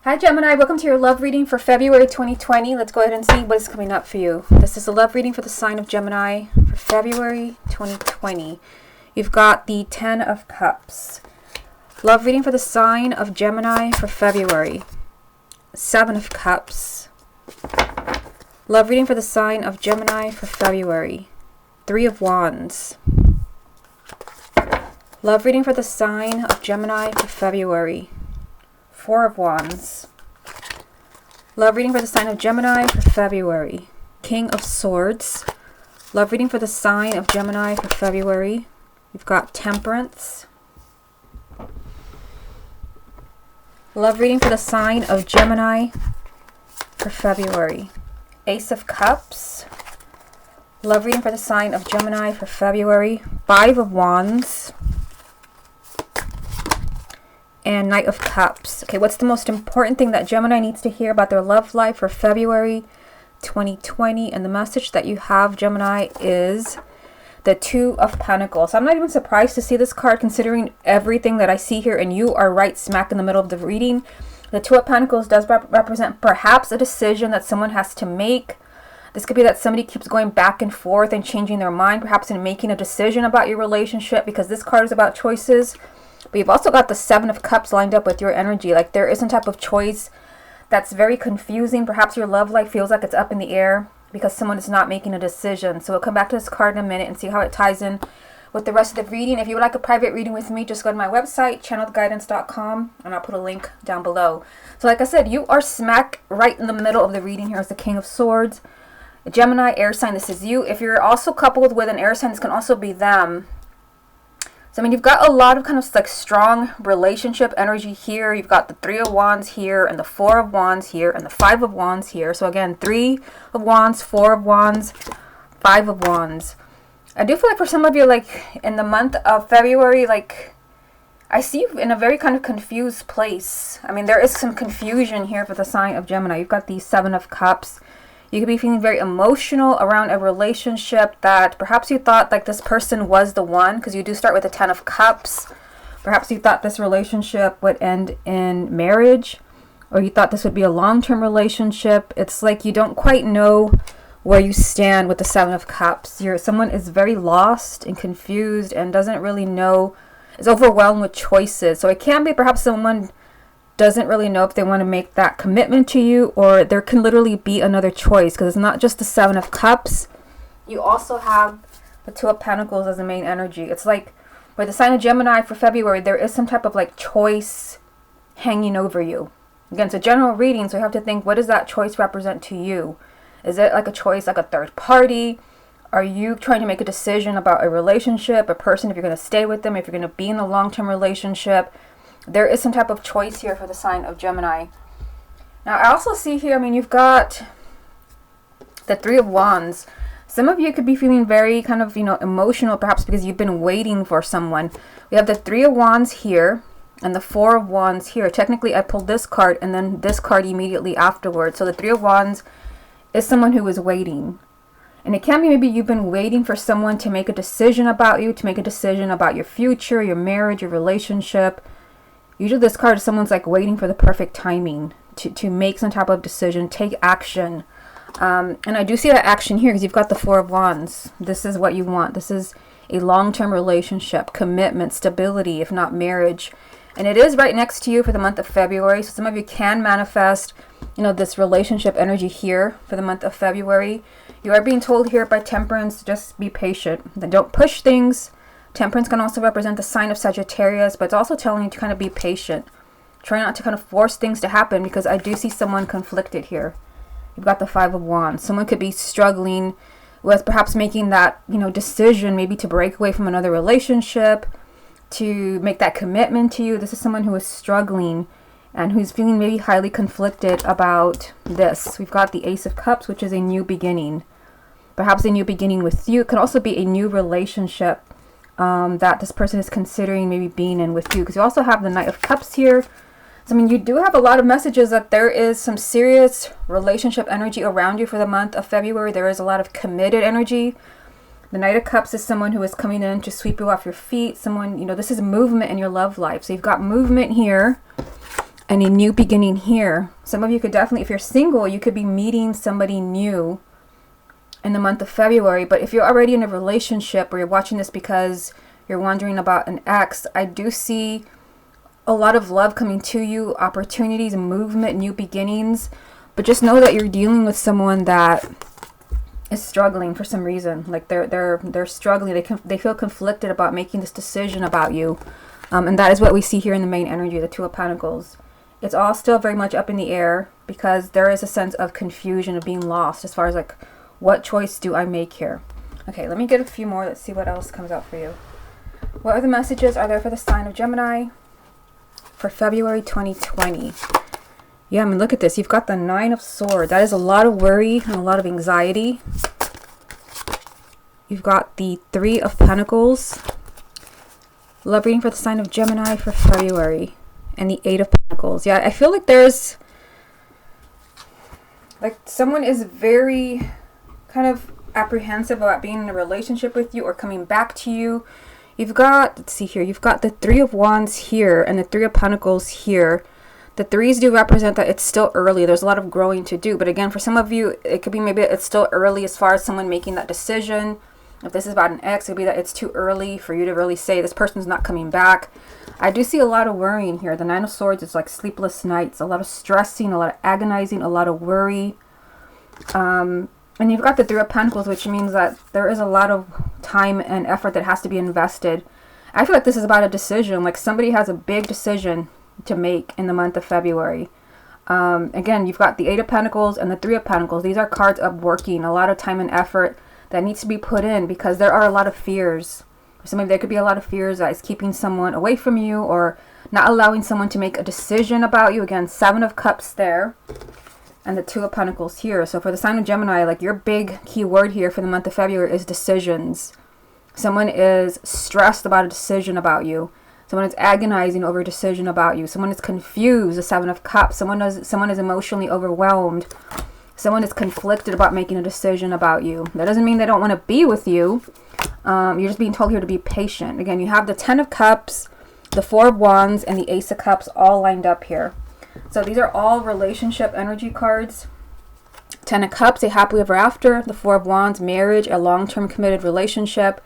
Hi Gemini, welcome to your love reading for February 2020. Let's go ahead and see what is coming up for you. This is a love reading for the sign of Gemini for February 2020. You've got the 10 of Cups. Love reading for the sign of Gemini for February. 7 of Cups. Love reading for the sign of Gemini for February. 3 of Wands. Love reading for the sign of Gemini for February. 4 of Wands. Love reading for the sign of Gemini for February. King of Swords. Love reading for the sign of Gemini for February. You've got Temperance. Love reading for the sign of Gemini for February. Ace of Cups. Love reading for the sign of Gemini for February. 5 of Wands. And Knight of Cups. Okay, what's the most important thing that Gemini needs to hear about their love life for February 2020? And the message that you have, Gemini, is the 2 of Pentacles. I'm not even surprised to see this card considering everything that I see here, and you are right smack in the middle of the reading. The 2 of Pentacles does represent perhaps a decision that someone has to make. This could be that somebody keeps going back and forth and changing their mind, perhaps in making a decision about your relationship, because this card is about choices. But you've also got the 7 of Cups lined up with your energy. Like there is some type of choice that's very confusing. Perhaps your love life feels like it's up in the air because someone is not making a decision. So we'll come back to this card in a minute and see how it ties in with the rest of the reading. If you would like a private reading with me, just go to my website, channelguidance.com, and I'll put a link down below. So like I said, you are smack right in the middle of the reading here as the King of Swords. Gemini, air sign, this is you. If you're also coupled with an air sign, this can also be them. So, I mean, you've got a lot of kind of like strong relationship energy here. You've got the 3 of Wands here and the 4 of Wands here and the 5 of Wands here. So, again, 3 of Wands, 4 of Wands, 5 of Wands. I do feel like for some of you, like in the month of February, like I see you in a very kind of confused place. I mean, there is some confusion here for the sign of Gemini. You've got the 7 of Cups. You could be feeling very emotional around a relationship that perhaps you thought like this person was the one, because you do start with the 10 of Cups. Perhaps you thought this relationship would end in marriage, or you thought this would be a long-term relationship. It's like you don't quite know where you stand with the 7 of Cups. Someone is very lost and confused and doesn't really know, is overwhelmed with choices. So it can be perhaps someone doesn't really know if they want to make that commitment to you, or there can literally be another choice, because it's not just the 7 of Cups. You also have the 2 of Pentacles as the main energy. It's like for the sign of Gemini for February, there is some type of like choice hanging over you. Again, it's a general reading, so you have to think, what does that choice represent to you? Is it like a choice like a third party? Are you trying to make a decision about a relationship, a person, if you're going to stay with them, if you're going to be in a long-term relationship? There is some type of choice here for the sign of Gemini. Now, I also see here, I mean, you've got the 3 of Wands. Some of you could be feeling very kind of, emotional, perhaps because you've been waiting for someone. We have the 3 of Wands here and the 4 of Wands here. Technically, I pulled this card and then this card immediately afterwards. So the 3 of Wands is someone who is waiting. And it can be maybe you've been waiting for someone to make a decision about you, to make a decision about your future, your marriage, your relationship. Usually this card is someone's like waiting for the perfect timing to make some type of decision, take action. And I do see that action here because you've got the 4 of Wands. This is what you want. This is a long-term relationship, commitment, stability, if not marriage. And it is right next to you for the month of February. So some of you can manifest, this relationship energy here for the month of February. You are being told here by Temperance, just be patient. Then don't push things. Temperance can also represent the sign of Sagittarius, but it's also telling you to kind of be patient. Try not to kind of force things to happen, because I do see someone conflicted here. You've got the 5 of Wands. Someone could be struggling with perhaps making that, decision, maybe to break away from another relationship, to make that commitment to you. This is someone who is struggling and who's feeling maybe highly conflicted about this. We've got the Ace of Cups, which is a new beginning. Perhaps a new beginning with you. It could also be a new relationship that this person is considering maybe being in with you, because you also have the Knight of Cups here. So, I mean, you do have a lot of messages that there is some serious relationship energy around you for the month of February. There is a lot of committed energy. The Knight of Cups is someone who is coming in to sweep you off your feet. Someone, this is movement in your love life. So you've got movement here. and a new beginning here. Some of you could definitely, if you're single, you could be meeting somebody new in the month of February. But if you're already in a relationship, or you're watching this because you're wondering about an ex, I do see a lot of love coming to you, opportunities, movement, new beginnings. But just know that you're dealing with someone that is struggling for some reason. Like they're struggling. They feel conflicted about making this decision about you. And that is what we see here in the main energy, the Two of Pentacles. It's all still very much up in the air, because there is a sense of confusion, of being lost, as far as like, what choice do I make here? Okay, let me get a few more. Let's see what else comes out for you. What other messages are there for the sign of Gemini for February 2020? Yeah, I mean, look at this. You've got the Nine of Swords. That is a lot of worry and a lot of anxiety. You've got the Three of Pentacles. Love reading for the sign of Gemini for February. And the Eight of Pentacles. Yeah, I feel like there's, like, someone is very kind of apprehensive about being in a relationship with you or coming back to you. You've got, let's see here, you've got the Three of Wands here and the Three of Pentacles here. The threes do represent that it's still early. There's a lot of growing to do. But again, for some of you, it could be maybe it's still early as far as someone making that decision. If this is about an ex, it could be that it's too early for you to really say this person's not coming back. I do see a lot of worrying here. The Nine of Swords is like sleepless nights, a lot of stressing, a lot of agonizing, a lot of worry. And you've got the Three of Pentacles, which means that there is a lot of time and effort that has to be invested. I feel like this is about a decision. Like somebody has a big decision to make in the month of February. Again, you've got the Eight of Pentacles and the Three of Pentacles. These are cards of working, a lot of time and effort that needs to be put in, because there are a lot of fears. So maybe there could be a lot of fears that is keeping someone away from you, or not allowing someone to make a decision about you. Again, Seven of Cups there and the Two of Pentacles here. So for the sign of Gemini, like your big key word here for the month of February is decisions. Someone is stressed about a decision about you. Someone is agonizing over a decision about you. Someone is confused, the Seven of Cups. Someone is emotionally overwhelmed. Someone is conflicted about making a decision about you. That doesn't mean they don't want to be with you. You're just being told here to be patient. Again, you have the Ten of Cups, the Four of Wands, and the Ace of Cups all lined up here. So these are all relationship energy cards. Ten of Cups, a happily ever after. The Four of Wands, marriage, a long-term committed relationship.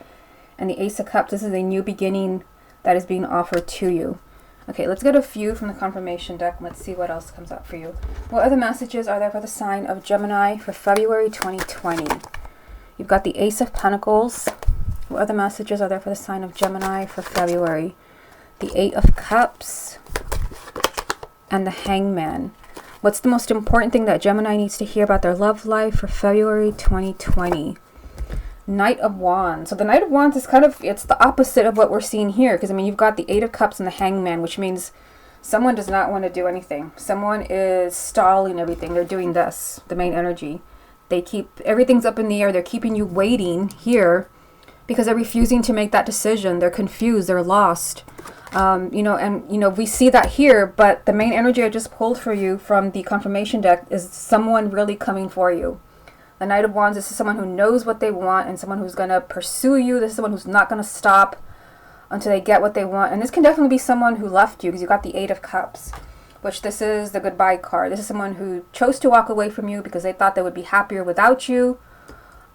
And the Ace of Cups, this is a new beginning that is being offered to you. Okay, let's get a few from the confirmation deck. Let's see what else comes up for you. What other messages are there for the sign of Gemini for February 2020? You've got the Ace of Pentacles. What other messages are there for the sign of Gemini for February? The Eight of Cups and the Hangman. What's the most important thing that Gemini needs to hear about their love life for February 2020? Knight of Wands. So the Knight of Wands is kind of, it's the opposite of what we're seeing here. Because, I mean, you've got the Eight of Cups and the Hangman, which means someone does not want to do anything. Someone is stalling everything. They're doing this, the main energy. They keep, everything's up in the air. They're keeping you waiting here because they're refusing to make that decision. They're confused. They're lost. We see that here. But the main energy I just pulled for you from the confirmation deck is someone really coming for you. The Knight of Wands, this is someone who knows what they want and someone who's going to pursue you. This is someone who's not going to stop until they get what they want. And this can definitely be someone who left you, because you got the Eight of Cups, which this is the goodbye card. This is someone who chose to walk away from you because they thought they would be happier without you.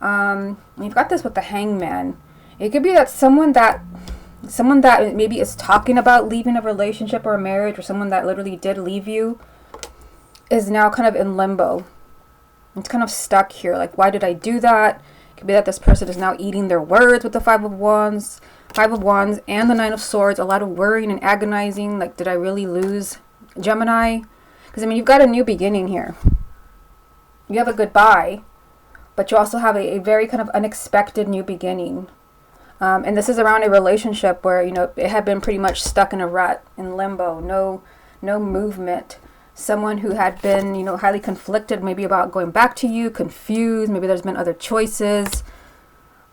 You've got this with the Hangman. It could be that someone that maybe is talking about leaving a relationship or a marriage, or someone that literally did leave you, is now kind of in limbo. It's kind of stuck here. Like, why did I do that? It could be that this person is now eating their words with the Five of Wands and the Nine of Swords. A lot of worrying and agonizing. Like, did I really lose Gemini? Because, I mean, you've got a new beginning here. You have a goodbye, but you also have a very kind of unexpected new beginning. And this is around a relationship where, it had been pretty much stuck in a rut, in limbo, no movement. Someone who had been, highly conflicted, maybe about going back to you, confused. Maybe there's been other choices.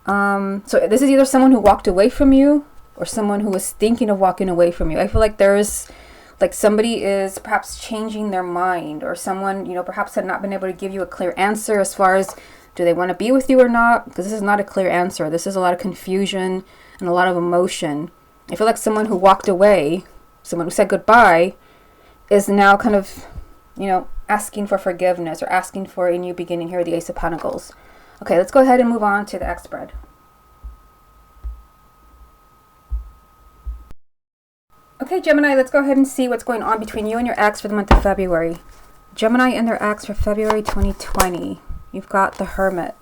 So this is either someone who walked away from you or someone who was thinking of walking away from you. I feel like there's, like, somebody is perhaps changing their mind, or someone, perhaps had not been able to give you a clear answer as far as do they want to be with you or not? Because this is not a clear answer. This is a lot of confusion and a lot of emotion. I feel like someone who walked away, someone who said goodbye, is now kind of, asking for forgiveness or asking for a new beginning here, the Ace of Pentacles. Okay, let's go ahead and move on to the X spread. Okay, Gemini, let's go ahead and see what's going on between you and your ex for the month of February. Gemini and their ex for February 2020. You've got the Hermit.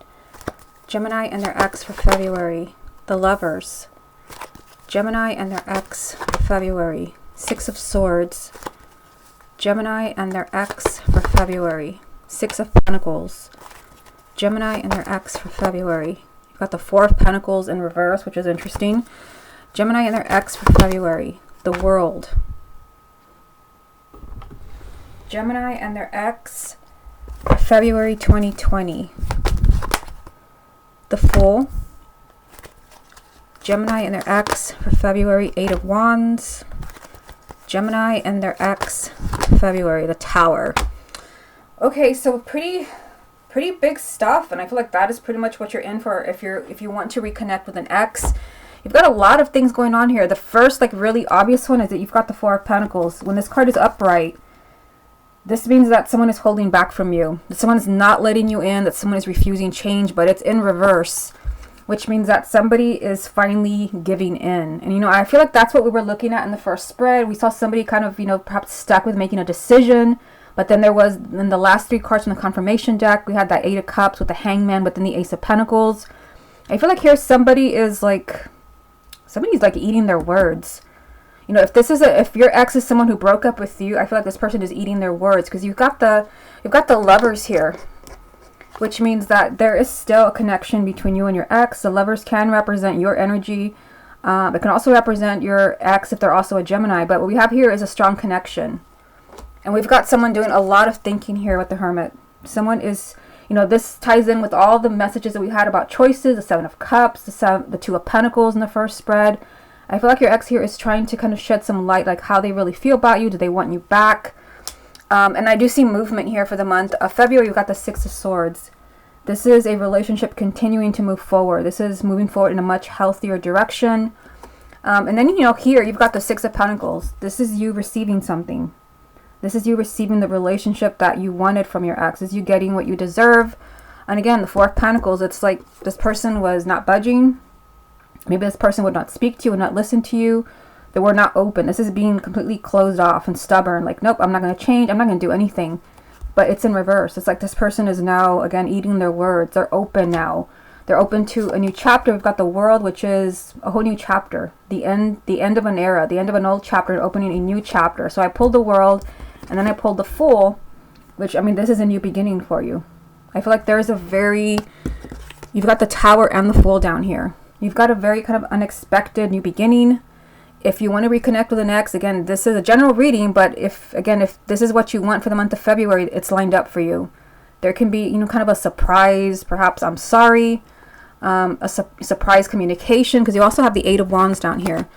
Gemini and their ex for February. The Lovers. Gemini and their ex for February. Six of Swords. Gemini and their ex for February. Six of Pentacles. Gemini and their ex for February. You've got the Four of Pentacles in reverse, which is interesting. Gemini and their ex for February. The World. Gemini and their ex for February 2020. The Fool. Gemini and their ex for February. Eight of Wands. Gemini and their ex for February. The Tower. Okay, so pretty big stuff, and I feel like that is pretty much what you're in for if you want to reconnect with an ex. You've got a lot of things going on here. The first, like, really obvious one is that you've got the Four of Pentacles. When this card is upright, this means that someone is holding back from you, that someone is not letting you in, that someone is refusing change, but it's in reverse, which means that somebody is finally giving in. And, I feel like that's what we were looking at in the first spread. We saw somebody kind of, perhaps stuck with making a decision, but then there was, in the last three cards from the confirmation deck, we had that Eight of Cups with the Hangman, but then the Ace of Pentacles. I feel like here somebody's like eating their words. If your ex is someone who broke up with you, I feel like this person is eating their words, because you've got the Lovers here, which means that there is still a connection between you and your ex. The Lovers can represent your energy. It can also represent your ex if they're also a Gemini. But what we have here is a strong connection. And we've got someone doing a lot of thinking here with the Hermit. Someone is, this ties in with all the messages that we had about choices, the Seven of Cups, the Two of Pentacles in the first spread. I feel like your ex here is trying to kind of shed some light, like how they really feel about you. Do they want you back? And I do see movement here for the month of February. You've got the Six of Swords. This is a relationship continuing to move forward. This is moving forward in a much healthier direction. And then, here you've got the Six of Pentacles. This is you receiving something. This is you receiving the relationship that you wanted from your ex. This is you getting what you deserve. And again, the Four of Pentacles, it's like this person was not budging. Maybe this person would not speak to you, would not listen to you. They were not open. This is being completely closed off and stubborn. Like, nope, I'm not going to change. I'm not going to do anything. But it's in reverse. It's like this person is now, again, eating their words. They're open now. They're open to a new chapter. We've got the World, which is a whole new chapter. The end of an era, the end of an old chapter, and opening a new chapter. So I pulled the World, and then I pulled the Fool, which, this is a new beginning for you. I feel like there's you've got the Tower and the Fool down here. You've got a very kind of unexpected new beginning. If you want to reconnect with an ex, again, this is a general reading, but if this is what you want for the month of February, it's lined up for you. There can be, kind of a surprise, perhaps I'm sorry, a surprise communication, because you also have the Eight of Wands down here.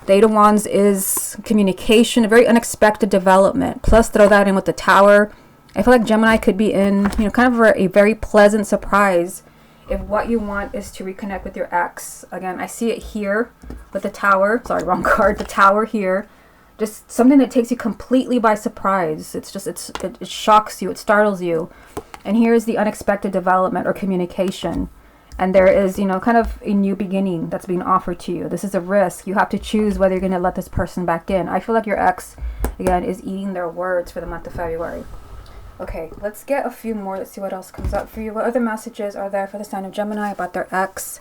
The Eight of Wands is communication, a very unexpected development. Plus, throw that in with the Tower. I feel like Gemini could be in, kind of a very pleasant surprise if what you want is to reconnect with your ex. Again, I see it here with the Tower. Sorry, wrong card. The Tower here. Just something that takes you completely by surprise. It shocks you. It startles you. And here is the unexpected development or communication. And there is, kind of a new beginning that's being offered to you. This is a risk. You have to choose whether you're going to let this person back in. I feel like your ex, again, is eating their words for the month of February. Okay, let's get a few more. Let's see what else comes up for you. What other messages are there for the sign of Gemini about their ex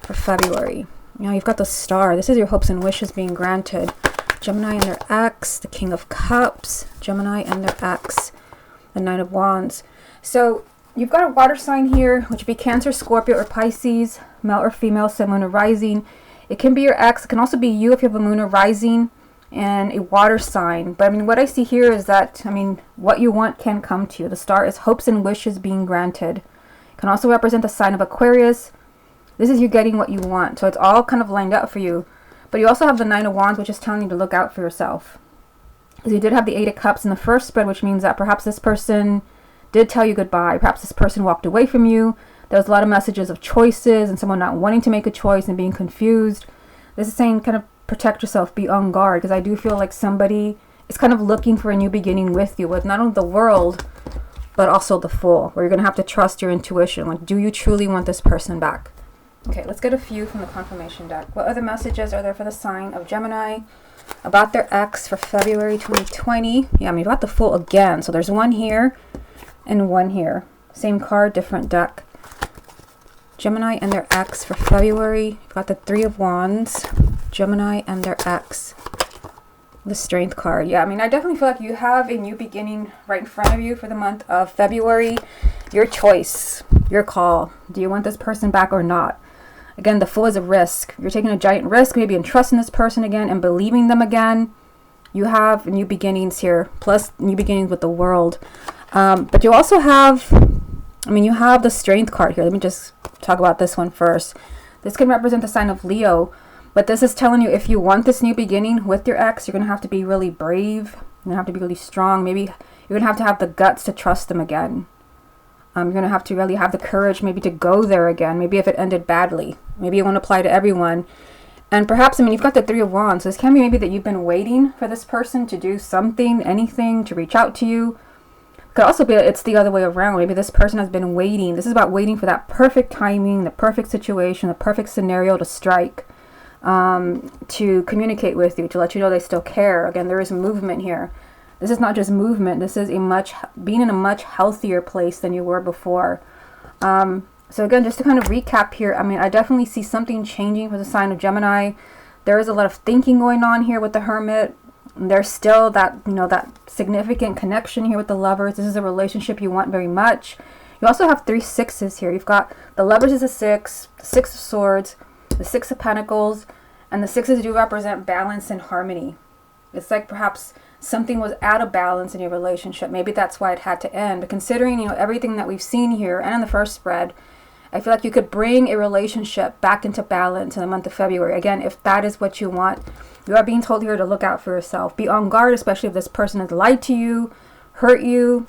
for February? You've got the Star. This is your hopes and wishes being granted. Gemini and their ex, the King of Cups. Gemini and their ex, the Knight of Wands. So you've got a water sign here, which would be Cancer, Scorpio, or Pisces, male or female, sun, moon, or rising. It can be your ex. It can also be you if you have a moon or rising and a water sign. But what I see here is that, what you want can come to you. The Star is hopes and wishes being granted. It can also represent the sign of Aquarius. This is you getting what you want. So it's all kind of lined up for you. But you also have the Nine of Wands, which is telling you to look out for yourself. Because you did have the Eight of Cups in the first spread, which means that perhaps this person did tell you goodbye. Perhaps this person walked away from you. There was a lot of messages of choices and someone not wanting to make a choice and being confused. This is saying kind of protect yourself, be on guard, because I do feel like somebody is kind of looking for a new beginning with you, with not only the World, but also the Fool, where you're going to have to trust your intuition. Like, do you truly want this person back? Okay, let's get a few from the confirmation deck. What other messages are there for the sign of Gemini about their ex for February 2020? Yeah, I mean, you've got the Fool again. So there's one here and one here. Same card, different deck. Gemini and their ex for February. You've got the Three of Wands. Gemini and their ex. The Strength card. Yeah, I mean, I definitely feel like you have a new beginning right in front of you for the month of February. Your choice, your call. Do you want this person back or not? Again, the Fool is a risk. You're taking a giant risk, maybe in trusting this person again and believing them again. You have new beginnings here, plus new beginnings with the World. But you also have, I mean, you have the Strength card here. Let me just talk about this one first. This can represent the sign of Leo, but this is telling you if you want this new beginning with your ex, you're going to have to be really brave. You're going to have to be really strong. Maybe you're going to have the guts to trust them again. You're going to have to really have the courage maybe to go there again. Maybe if it ended badly. Maybe it won't apply to everyone. And perhaps, I mean, you've got the Three of Wands. So this can be maybe that you've been waiting for this person to do something, anything, to reach out to you. Could also be it's the other way around. Maybe this person has been waiting. This is about waiting for that perfect timing, the perfect situation, the perfect scenario to strike, to communicate with you, to let you know they still care. Again, there is movement here. This is not just movement. This is being in a much healthier place than you were before. So again, just to kind of recap here, I mean, I definitely see something changing for the sign of Gemini. There is a lot of thinking going on here with the Hermit. There's still that, you know, that significant connection here with the Lovers. This is a relationship you want very much. You also have 3 sixes here. You've got the Lovers is a 6, the 6 of Swords, the 6 of Pentacles, and the 6s do represent balance and harmony. It's like perhaps something was out of balance in your relationship. Maybe that's why it had to end. But considering, you know, everything that we've seen here and in the first spread, I feel like you could bring a relationship back into balance in the month of February. Again, if that is what you want, you are being told here to look out for yourself. Be on guard, especially if this person has lied to you, hurt you.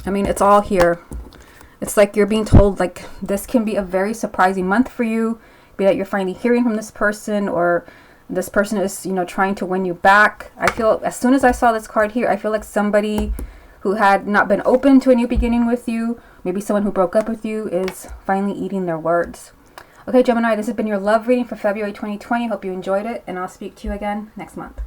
I mean, it's all here. It's like you're being told, like, this can be a very surprising month for you. Be that you're finally hearing from this person, or this person is, you know, trying to win you back. I feel, as soon as I saw this card here, I feel like somebody who had not been open to a new beginning with you, maybe someone who broke up with you, is finally eating their words. Okay, Gemini, this has been your love reading for February 2020. Hope you enjoyed it, and I'll speak to you again next month.